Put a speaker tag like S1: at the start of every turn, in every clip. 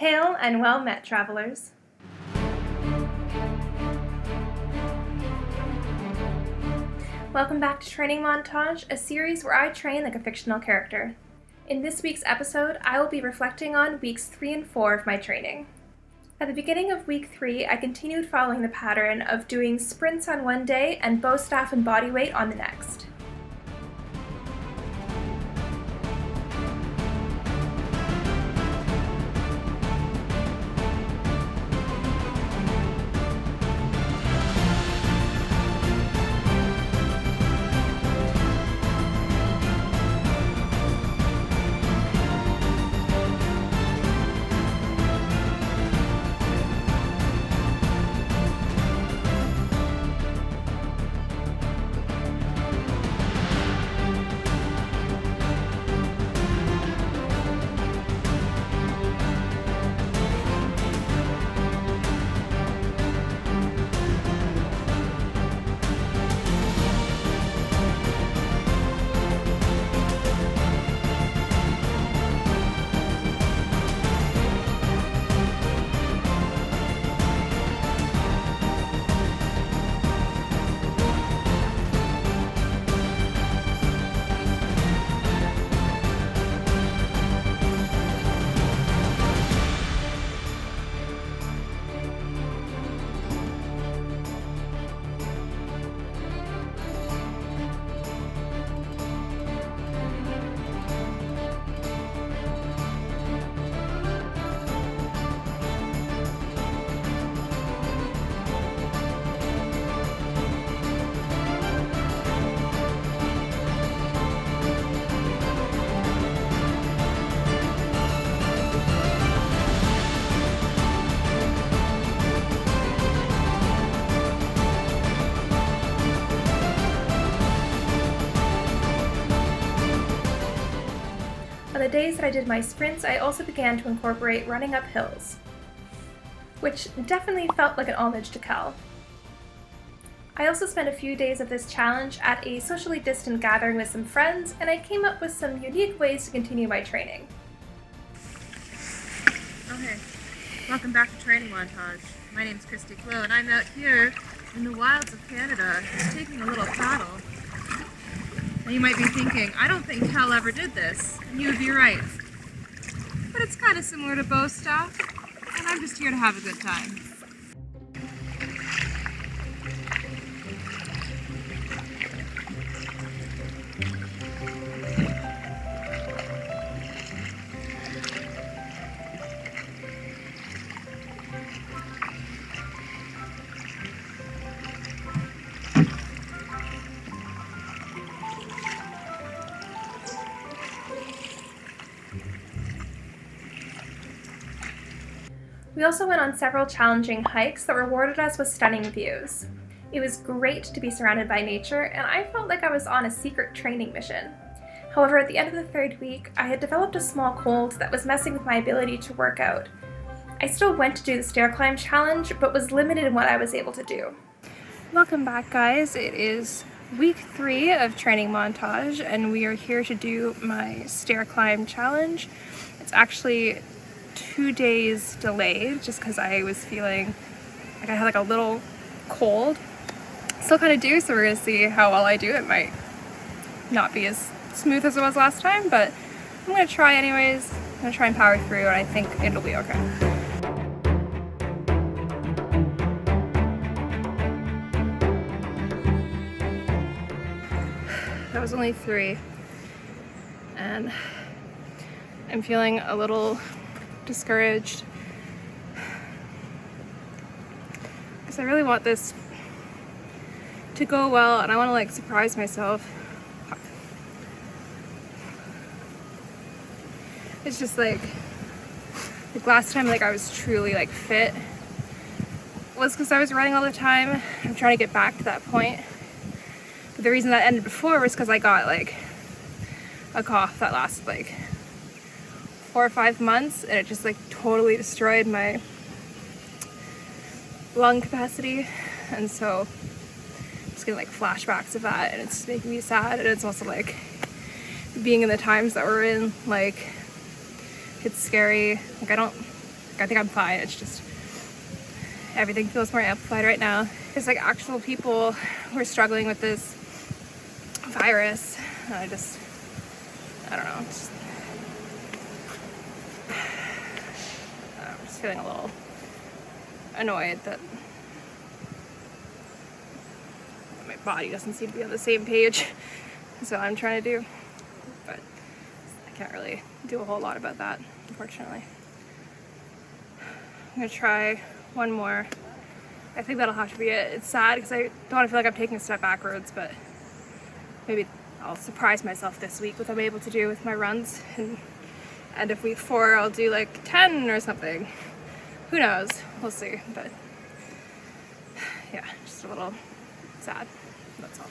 S1: Hail and well met, travelers. Welcome back to Training Montage, a series where I train like a fictional character. In this week's episode, I will be reflecting on weeks 3 and 4 of my training. At the beginning of week 3, I continued following the pattern of doing sprints on one day and bow staff and body weight on the next. On the days that I did my sprints, I also began to incorporate running up hills, which definitely felt like an homage to Kel. I also spent a few days of this challenge at a socially distant gathering with some friends, and I came up with some unique ways to continue my training.
S2: Okay, welcome back to Training Montage. My name's Christy Clow, and I'm out here in the wilds of Canada, just taking a little paddle. Now you might be thinking, I don't think Kel ever did this, and you would be right. But it's kind of similar to bow staff, and I'm just here to have a good time.
S1: We also went on several challenging hikes that rewarded us with stunning views. It was great to be surrounded by nature, and I felt like I was on a secret training mission. However, at the end of the third week, I had developed a small cold that was messing with my ability to work out. I still went to do the stair climb challenge, but was limited in what I was able to do. Welcome back, guys. It is week 3 of Training Montage, and we are here to do my stair climb challenge. It's actually 2 days delayed just because I was feeling like I had like a little cold. Still kind of do, so we're gonna see how well I do. It might not be as smooth as it was last time, but I'm gonna try anyways. I'm gonna try and power through, and I think it'll be okay. That was only 3, and I'm feeling a little discouraged because I really want this to go well, and I want to like surprise myself. It's just like last time like I was truly like fit was because I was running all the time. I'm trying to get back to that point, but the reason that ended before was because I got like a cough that lasted like 4 or 5 months, and it just like totally destroyed my lung capacity, and so I'm just getting like flashbacks of that, and it's making me sad. And it's also like being in the times that we're in, like it's scary. Like I don't I think I'm fine. It's just everything feels more amplified right now. There's like actual people who are struggling with this virus. I don't know. I'm just feeling a little annoyed that my body doesn't seem to be on the same page as what I'm trying to do. But I can't really do a whole lot about that, unfortunately. I'm gonna try one more. I think that'll have to be it. It's sad because I don't want to feel like I'm taking a step backwards, but maybe I'll surprise myself this week with what I'm able to do with my runs. And if week 4 I'll do like 10 or something. Who knows? We'll see. But yeah, just a little sad. That's all.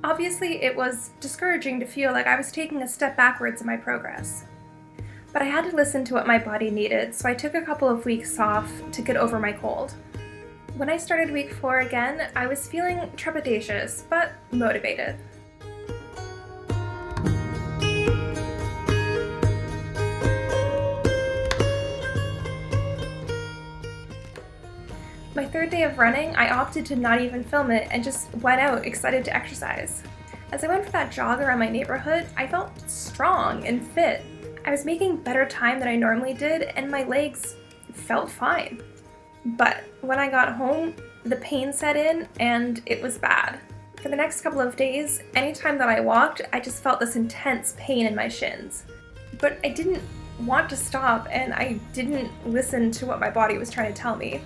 S1: Obviously, it was discouraging to feel like I was taking a step backwards in my progress. But I had to listen to what my body needed, so I took a couple of weeks off to get over my cold. When I started week 4 again, I was feeling trepidatious, but motivated. My 3rd day of running, I opted to not even film it and just went out excited to exercise. As I went for that jog around my neighborhood, I felt strong and fit. I was making better time than I normally did, and my legs felt fine. But when I got home, the pain set in, and it was bad. For the next couple of days, anytime that I walked, I just felt this intense pain in my shins. But I didn't want to stop, and I didn't listen to what my body was trying to tell me.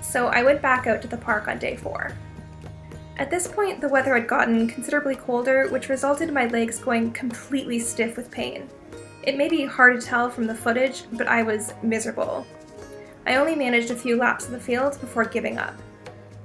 S1: So I went back out to the park on day 4. At this point, the weather had gotten considerably colder, which resulted in my legs going completely stiff with pain. It may be hard to tell from the footage, but I was miserable. I only managed a few laps of the field before giving up.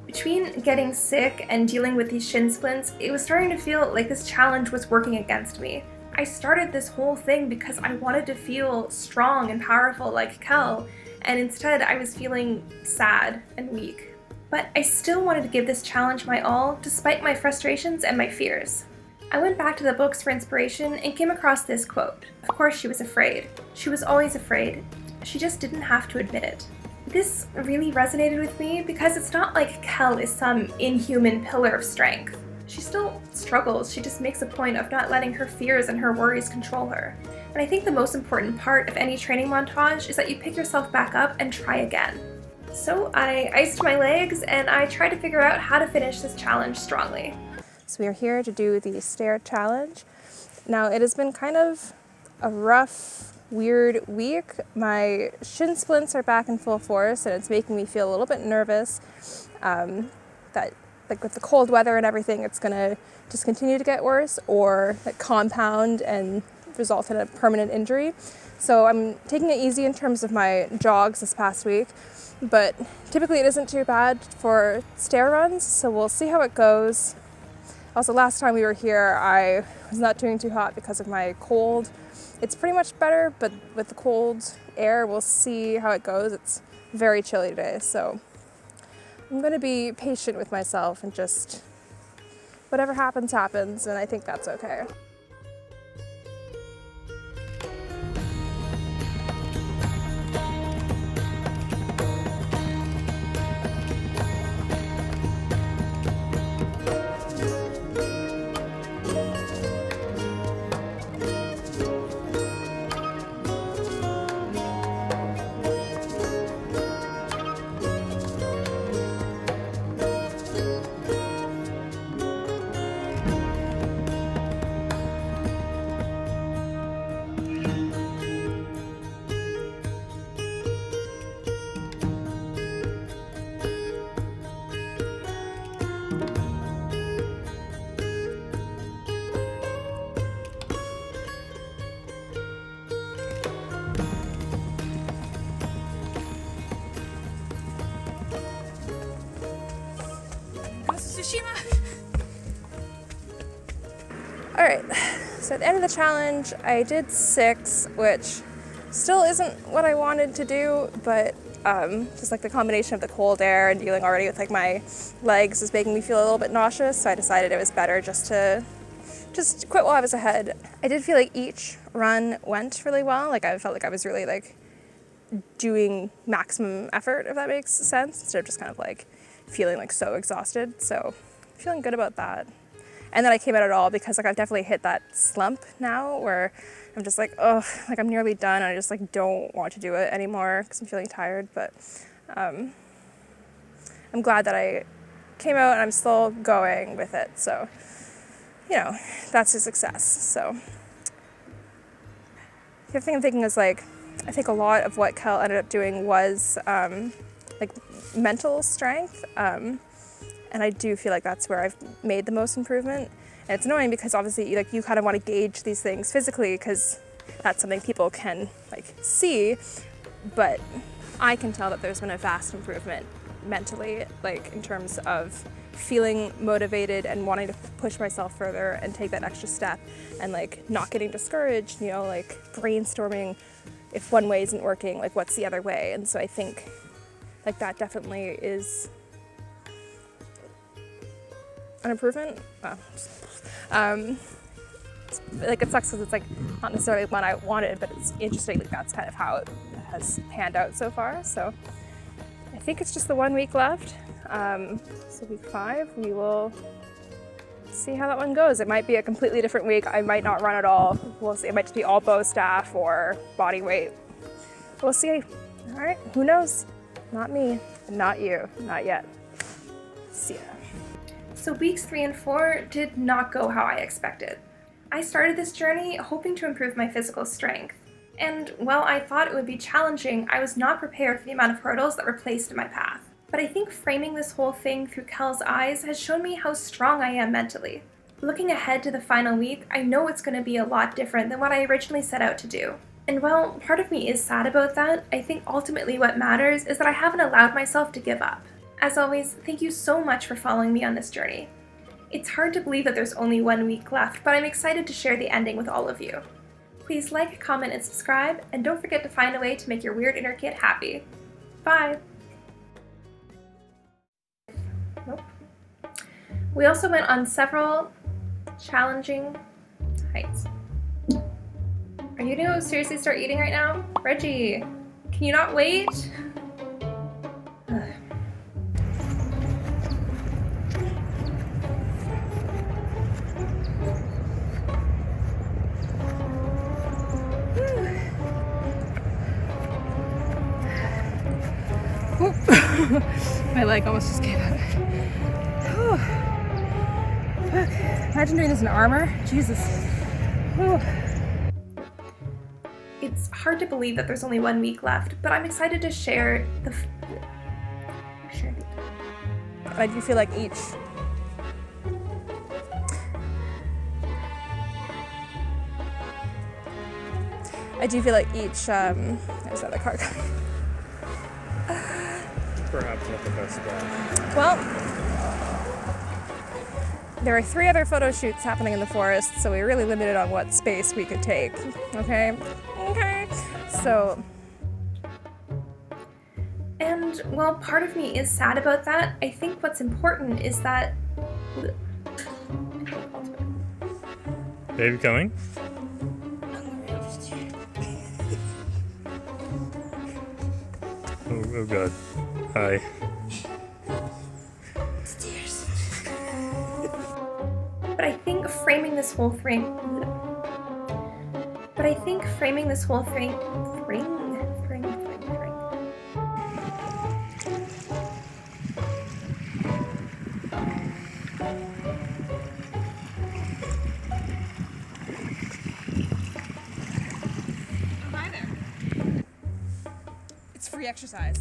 S1: Between getting sick and dealing with these shin splints, it was starting to feel like this challenge was working against me. I started this whole thing because I wanted to feel strong and powerful like Kel, and instead I was feeling sad and weak. But I still wanted to give this challenge my all, despite my frustrations and my fears. I went back to the books for inspiration and came across this quote. Of course she was afraid. She was always afraid. She just didn't have to admit it. This really resonated with me because it's not like Kel is some inhuman pillar of strength. She still struggles. She just makes a point of not letting her fears and her worries control her. And I think the most important part of any training montage is that you pick yourself back up and try again. So I iced my legs and I tried to figure out how to finish this challenge strongly. So we are here to do the stair challenge. Now it has been kind of a rough, weird week. My shin splints are back in full force and it's making me feel a little bit nervous that like with the cold weather and everything, it's gonna just continue to get worse or like compound and result in a permanent injury. So I'm taking it easy in terms of my jogs this past week, but typically it isn't too bad for stair runs, so we'll see how it goes. Also, last time we were here, I was not doing too hot because of my cold. It's pretty much better, but with the cold air, we'll see how it goes. It's very chilly today, so I'm going to be patient with myself and just whatever happens, happens, and I think that's okay. Alright, so at the end of the challenge, I did 6, which still isn't what I wanted to do, but just like the combination of the cold air and dealing already with like my legs is making me feel a little bit nauseous, so I decided it was better just to quit while I was ahead. I did feel like each run went really well, like I felt like I was really like
S3: doing maximum effort, if that makes sense, instead of just kind of like feeling like so exhausted. So feeling good about that. And then I came out at all because like I've definitely hit that slump now where I'm just like, oh, like I'm nearly done and I just like don't want to do it anymore because I'm feeling tired. But I'm glad that I came out and I'm still going with it. So, you know, that's a success. So the other thing I'm thinking is like, I think a lot of what Kel ended up doing was like mental strength. And I do feel like that's where I've made the most improvement. And it's annoying because obviously like you kind of want to gauge these things physically because that's something people can like see, but I can tell that there's been a vast improvement mentally, like in terms of feeling motivated and wanting to push myself further and take that extra step and like not getting discouraged, you know, like brainstorming if one way isn't working, like what's the other way. And so I think like that definitely is an improvement. Like it sucks because it's like not necessarily what I wanted, but it's interesting that that's kind of how it has panned out so far. So I think it's just the 1 week left. So week 5, we will see how that one goes. It might be a completely different week. I might not run at all. We'll see. It might just be all bow staff or body weight. We'll see. All right, who knows? Not me, not you, not yet. See ya.
S1: So weeks 3 and 4 did not go how I expected. I started this journey hoping to improve my physical strength. And while I thought it would be challenging, I was not prepared for the amount of hurdles that were placed in my path. But I think framing this whole thing through Kel's eyes has shown me how strong I am mentally. Looking ahead to the final week, I know it's going to be a lot different than what I originally set out to do. And while part of me is sad about that, I think ultimately what matters is that I haven't allowed myself to give up. As always, thank you so much for following me on this journey. It's hard to believe that there's only 1 week left, but I'm excited to share the ending with all of you. Please like, comment, and subscribe, and don't forget to find a way to make your weird inner kid happy. Bye! Nope. We also went on several challenging hikes. Are you gonna seriously start eating right now? Reggie, can you not wait? Ugh.
S3: My leg almost just gave out. Fuck. Imagine doing this in armor. Jesus. Whew.
S1: It's hard to believe that there's only 1 week left, but I'm excited to share the...
S3: I do feel like each... there's another car coming.
S4: Perhaps not the best spot.
S3: Well, there are 3 other photo shoots happening in the forest, so we really limited on what space we could take. Okay? So...
S1: And while part of me is sad about that, I think what's important is that...
S4: Baby coming? Oh god. Hi.
S1: But I think framing this whole thing...
S3: It's free exercise.